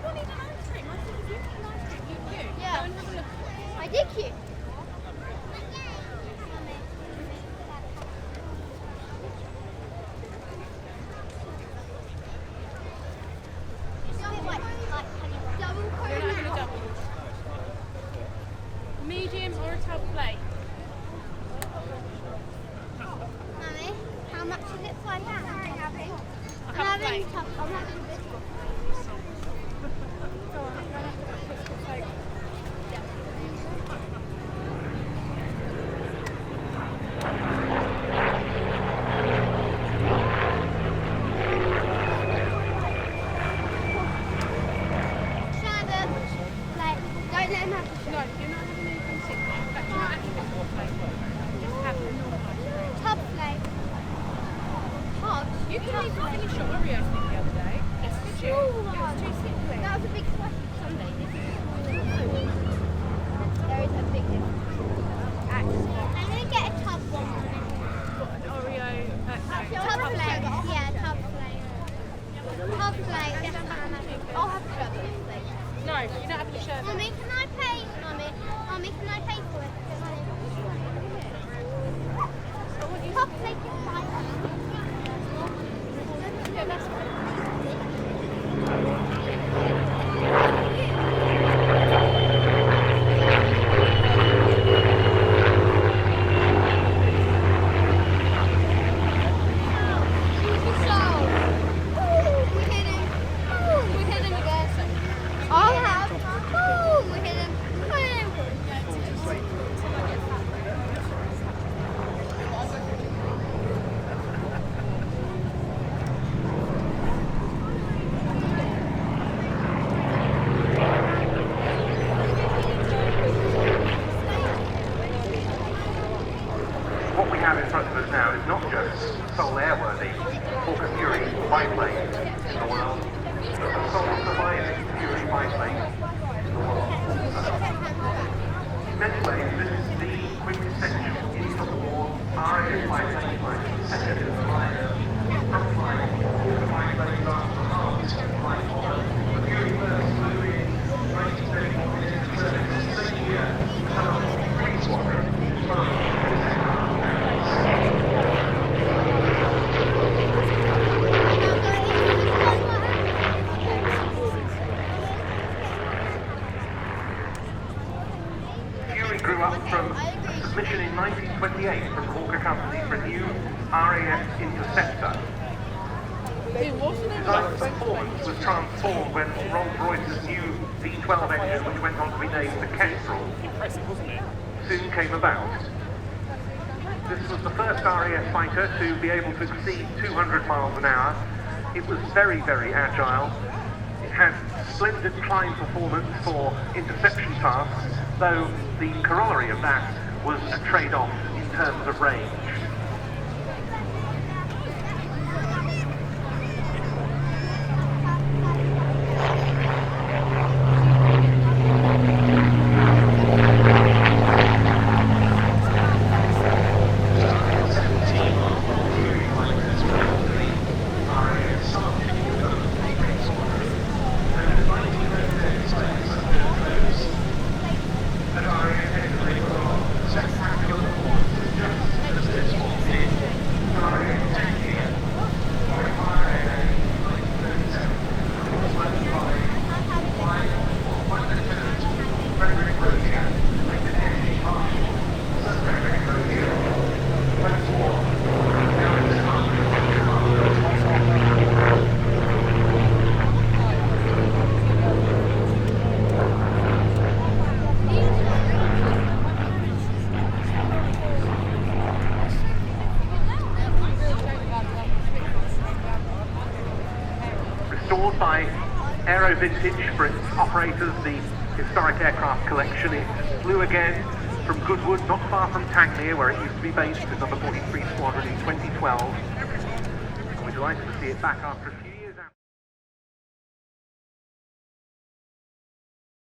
wanted an ice cream. I said, if you want an ice cream, you. Yeah. Go and have a look for it. I did you. You're not having a double. Medium or a tub plate? Mummy, how much is it for that? A I'm cup having plate. I'm having a biscuit. Go on, I'm going to have a biscuit plate. Don't let him have the No, you're not having anything sick. In fact, you're not having a biscuit plate. Just have the normal ice cream. tub plate. Tub? You can leave finish your Oreo thing the other day. Yes, did you? It was too sickly. That was a big slice Sunday. This is a small little. There is a big difference. Actually, I'm going to get a tub one. Got an Oreo. Tub plate. Yeah, tub plate. Tub plate. I'll have strawberry plate. No, you're not having a sherbet. Mummy, can I pay? Mummy, can I pay for it? Tub plate is £5. Yeah, that's fine. What we have in front of us now is not just sole airworthy Hawker Fury biplane in the world, but the sole surviving Fury biplane in the world. In many ways, this is the quintessential in-the-war RAF biplane flight, second in the line, front line, the biplane after the half, flight order. The Fury first flew in 1934 into service, the same year, Fleet Squadron, grew up from a submission in 1928 from the Hawker Company for a new RAF Interceptor. Design's performance was transformed when Rolls-Royce's new V12 engine, which went on to be named the Kestrel, soon came about. This was the first RAF fighter to be able to exceed 200 miles an hour. It was very, very agile. It had splendid climb performance for interception tasks, though the corollary of that was a trade-off in terms of range. Restored by Aero Vintage for its operators, the historic aircraft collection. It flew again from Goodwood, not far from Tangier, where it used to be based, with number 43 Squadron in 2012. And we're delighted to see it back after a few